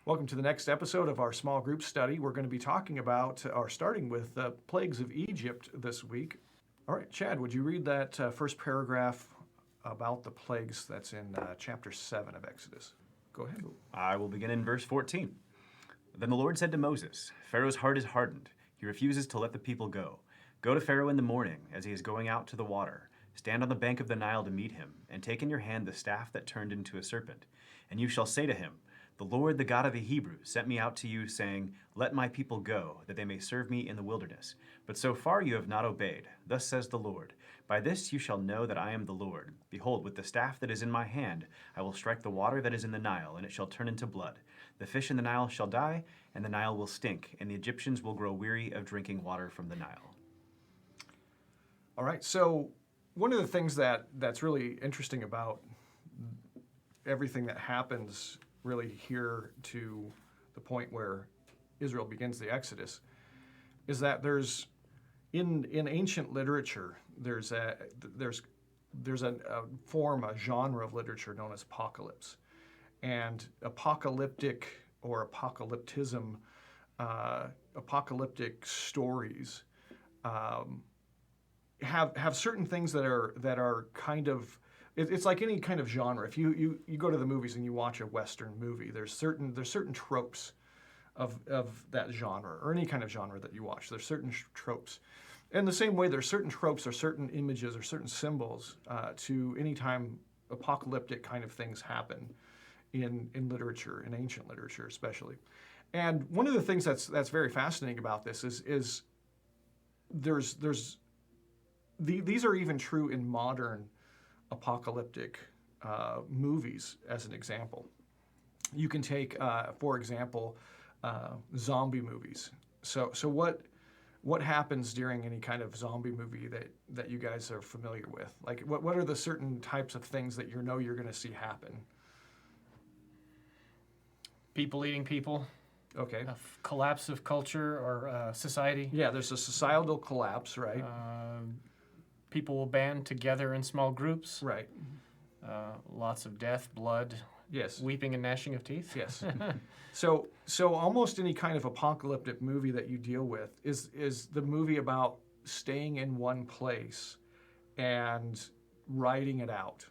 Welcome to the next episode of our small group study. We're going to be talking about, or starting with, the plagues of Egypt this week. All right, Chad, would you read that first paragraph about the plagues that's in chapter 7 of Exodus? Go ahead. I will begin in verse 14. Then the Lord said to Moses, Pharaoh's heart is hardened. He refuses to let the people go. Go to Pharaoh in the morning, as he is going out to the water. Stand on the bank of the Nile to meet him, and take in your hand the staff that turned into a serpent. And you shall say to him, The Lord, the God of the Hebrews, sent me out to you, saying, Let my people go, that they may serve me in the wilderness. But so far you have not obeyed. Thus says the Lord, By this you shall know that I am the Lord. Behold, with the staff that is in my hand, I will strike the water that is in the Nile, and it shall turn into blood. The fish in the Nile shall die, and the Nile will stink, and the Egyptians will grow weary of drinking water from the Nile. All right, so one of the things that's really interesting about everything that happens really here to the point where Israel begins the Exodus is that there's in ancient literature there's a form, a genre of literature known as apocalypse, and apocalyptic or apocalyptism, apocalyptic stories have certain things that are kind of, it's like any kind of genre. If you go to the movies and you watch a Western movie, there's certain tropes of that genre, or any kind of genre that you watch. There's certain tropes. In the same way, there's certain tropes or certain images or certain symbols to any time apocalyptic kind of things happen in literature, in ancient literature especially. And one of the things that's very fascinating about this is these are even true in modern apocalyptic movies, as an example. You can take, for example, zombie movies. So what happens during any kind of zombie movie that you guys are familiar with? Like, what are the certain types of things that you're going to see happen? People eating people. Okay. A collapse of culture or society. Yeah, there's a societal collapse, right? People will band together in small groups. Right. Lots of death, blood. Yes. Weeping and gnashing of teeth. Yes. So almost any kind of apocalyptic movie that you deal with is the movie about staying in one place and riding it out.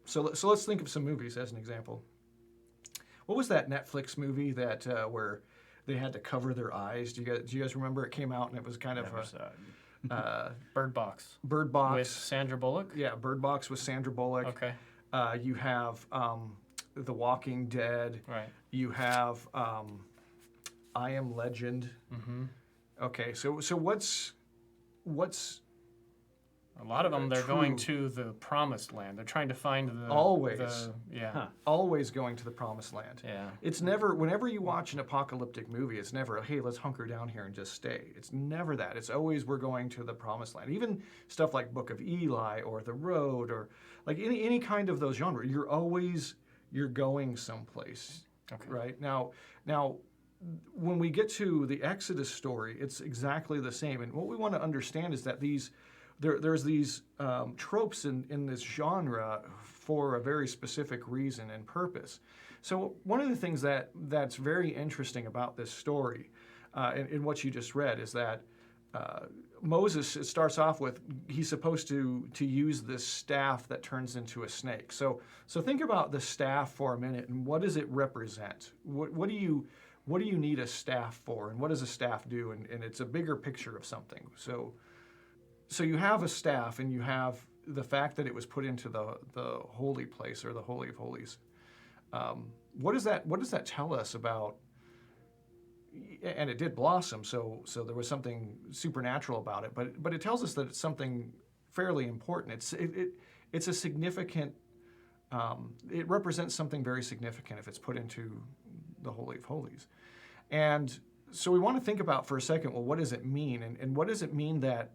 So let's think of some movies as an example. What was that Netflix movie that where they had to cover their eyes? Do you guys remember? It came out and it was kind of Bird Box. Bird Box with Sandra Bullock. Yeah, Bird Box with Sandra Bullock. Okay. You have The Walking Dead. Right. You have I Am Legend. Mm-hmm. Okay, so what's a lot of them, they're true. going to the promised land. They're trying to find the... Always. Yeah. Always going to the promised land. Yeah. It's never, whenever you watch an apocalyptic movie, it's never, hey, let's hunker down here and just stay. It's never that. It's always we're going to the promised land. Even stuff like Book of Eli or The Road or like any kind of those genres, you're going someplace. Okay. Right? Now, when we get to the Exodus story, it's exactly the same. And what we want to understand is that there's these tropes in this genre for a very specific reason and purpose. So one of the things that's very interesting about this story, in what you just read, is that Moses, it starts off with, he's supposed to use this staff that turns into a snake. So think about the staff for a minute, and what does it represent? What do you need a staff for, and what does a staff do? And it's a bigger picture of something. So you have a staff, and you have the fact that it was put into the holy place, or the Holy of Holies. What does that tell us about? And it did blossom, so there was something supernatural about it. But it tells us that it's something fairly important. It's a significant. It represents something very significant if it's put into the Holy of Holies. And so we want to think about for a second. Well, what does it mean? And what does it mean that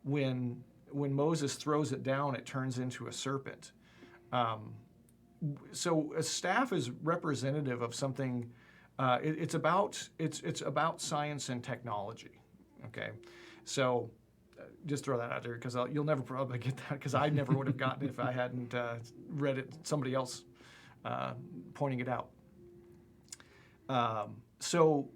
when Moses throws it down, it turns into a serpent? So a staff is representative of something. It's about science and technology. Okay, so just throw that out there because you'll never probably get that, because I never would have gotten it if I hadn't read it. Somebody else pointing it out. So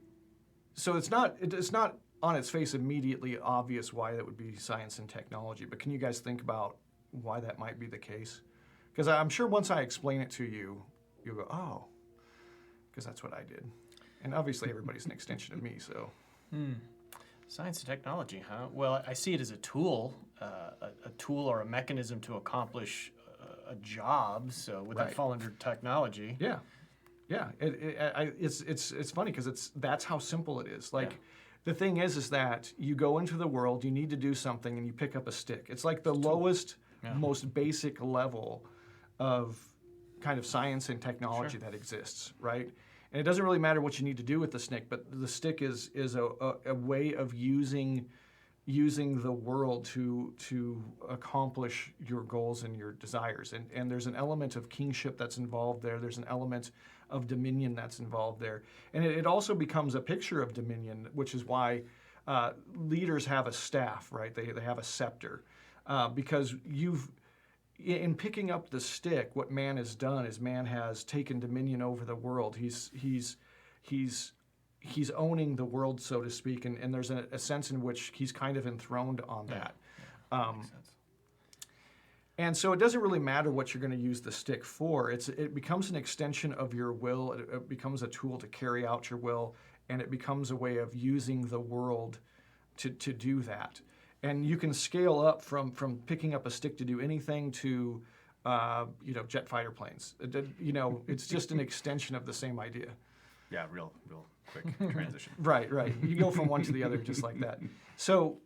it's not on its face immediately obvious why that would be science and technology. But can you guys think about why that might be the case? Because I'm sure once I explain it to you, you'll go, oh, because that's what I did. And obviously everybody's an extension of me, so. Science and technology, huh? Well, I see it as a tool, a tool or a mechanism to accomplish a job. So would that Right. fall under technology? Yeah, yeah. It's funny because that's how simple it is. Like, the thing is that you go into the world, you need to do something, and you pick up a stick. It's like the lowest, most basic level of kind of science and technology that exists, right? And it doesn't really matter what you need to do with the stick, but the stick is a way of using the world to accomplish your goals and your desires. And there's an element of kingship that's involved there. There's an element of dominion that's involved there. And it also becomes a picture of dominion, which is why leaders have a staff, right? They have a scepter. Because in picking up the stick, what man has done is man has taken dominion over the world. He's owning the world, so to speak, and there's a sense in which he's kind of enthroned on that. Makes sense. And so it doesn't really matter what you're going to use the stick for. It becomes an extension of your will. It becomes a tool to carry out your will, and it becomes a way of using the world to do that. And you can scale up from picking up a stick to do anything to, jet fighter planes. It's just an extension of the same idea. Yeah, real quick transition. Right. You go from one to the other just like that. So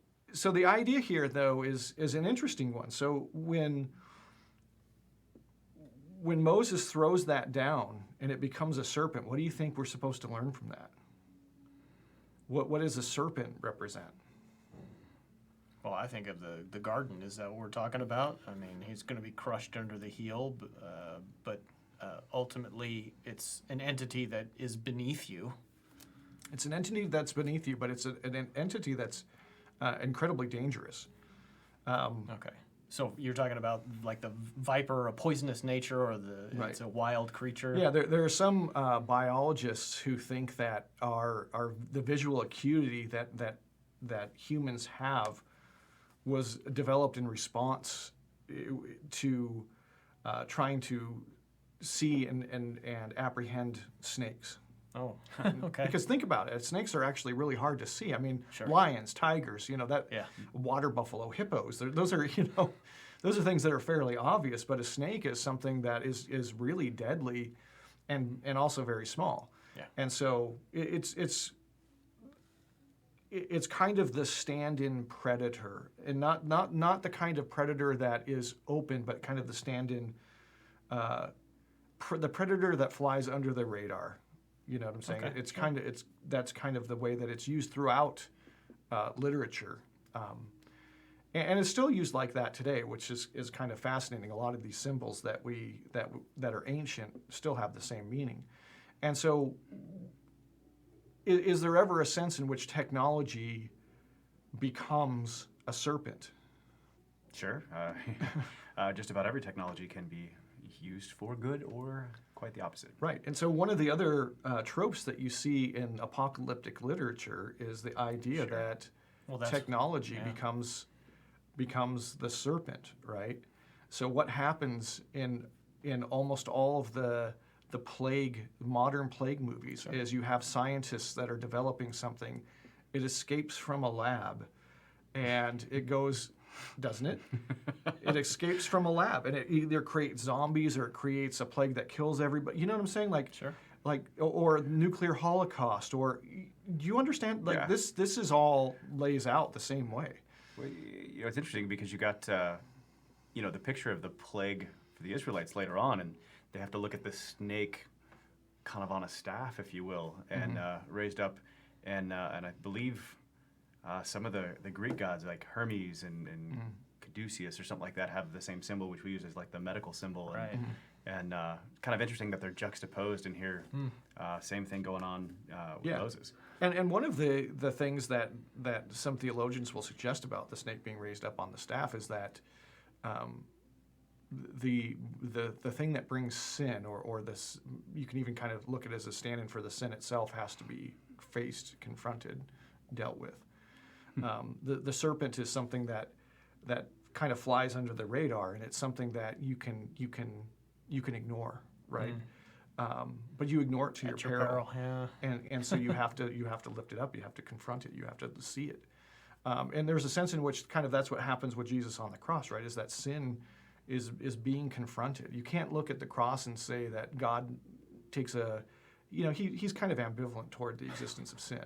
the idea here, though, is an interesting one. So when Moses throws that down and it becomes a serpent, what do you think we're supposed to learn from that? What does a serpent represent? Well, I think of the garden. Is that what we're talking about? I mean, he's going to be crushed under the heel, but ultimately it's an entity that is beneath you. It's an entity that's beneath you, but it's an entity that's incredibly dangerous. Okay. So you're talking about like the viper, a poisonous nature, or Right. It's a wild creature? Yeah, there are some biologists who think that the visual acuity that humans have was developed in response to trying to see and apprehend snakes. Oh, okay. Because think about it, snakes are actually really hard to see. I mean, Sure. lions, tigers, water buffalo, hippos. Those are things that are fairly obvious. But a snake is something that is really deadly, and also very small. Yeah. And so it's kind of the stand-in predator, and not the kind of predator that is open, but kind of the stand-in, the predator that flies under the radar. You know what I'm saying? Okay. That's kind of the way that it's used throughout literature, and it's still used like that today, which is kind of fascinating. A lot of these symbols that are ancient still have the same meaning, and so. Is there ever a sense in which technology becomes a serpent? Sure. Just about every technology can be used for good or quite the opposite. Right. And so one of the other tropes that you see in apocalyptic literature is the idea that technology becomes the serpent, right? So what happens in almost all of the modern plague movies is you have scientists that are developing something, it escapes from a lab, and it goes, doesn't it? It escapes from a lab, and it either creates zombies or it creates a plague that kills everybody. You know what I'm saying? Or nuclear holocaust, or do you understand? This is all lays out the same way. Well, it's interesting because you got the picture of the plague for the Israelites later on, and they have to look at the snake kind of on a staff, if you will, and raised up. And I believe some of the Greek gods, like Hermes and Caduceus or something like that, have the same symbol, which we use as like the medical symbol. And, Right. And kind of interesting that they're juxtaposed in here. Same thing going on with Moses. And one of the things that some theologians will suggest about the snake being raised up on the staff is that the thing that brings sin, or this, you can even kind of look at it as a stand-in for the sin itself, has to be faced, confronted, dealt with. The serpent is something that kind of flies under the radar, and it's something that you can ignore, right? But you ignore it to your peril. Yeah. And so you have to lift it up. You have to confront it. You have to see it. And there's a sense in which kind of that's what happens with Jesus on the cross, right? Is that sin is being confronted. You can't look at the cross and say that God takes he's kind of ambivalent toward the existence of sin.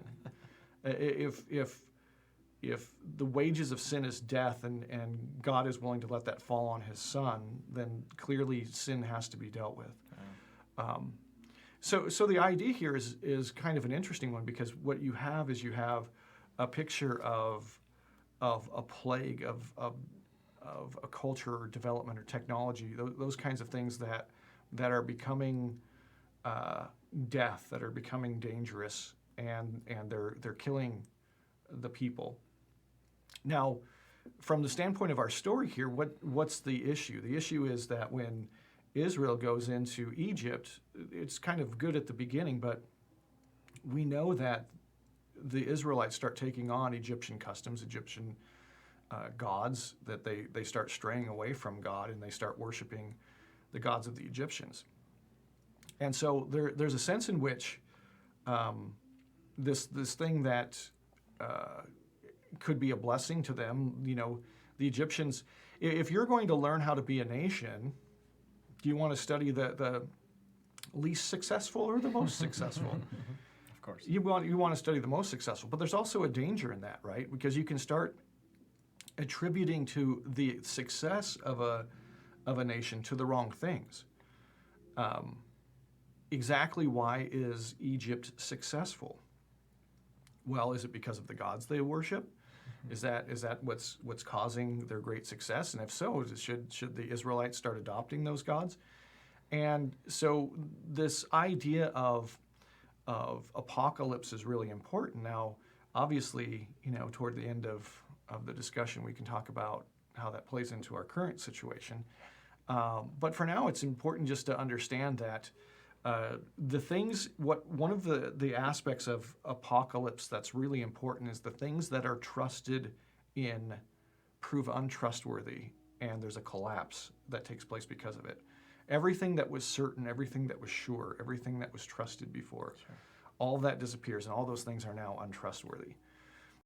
If the wages of sin is death, and God is willing to let that fall on his son, then clearly sin has to be dealt with. So the idea here is kind of an interesting one, because what you have is a picture of a plague of a culture or development or technology, those kinds of things that are becoming death, that are becoming dangerous, and they're killing the people. Now, from the standpoint of our story here, what's the issue? The issue is that when Israel goes into Egypt, it's kind of good at the beginning, but we know that the Israelites start taking on Egyptian customs, Egyptian gods, that they start straying away from God, and they start worshiping the gods of the Egyptians. And so there's a sense in which this thing that could be a blessing to them, the Egyptians, if you're going to learn how to be a nation, do you want to study the least successful or the most successful? Of course. You want to study the most successful, but there's also a danger in that, right? Because you can start attributing to the success of a nation to the wrong things. Exactly why is Egypt successful? Well, is it because of the gods they worship? Is that what's causing their great success? And if so, should the Israelites start adopting those gods? And so this idea of apocalypse is really important. Now, obviously, toward the end of the discussion, we can talk about how that plays into our current situation. But for now, it's important just to understand that one of the aspects of apocalypse that's really important is the things that are trusted in prove untrustworthy, and there's a collapse that takes place because of it. Everything that was certain, everything that was sure, everything that was trusted before, all that disappears, and all those things are now untrustworthy.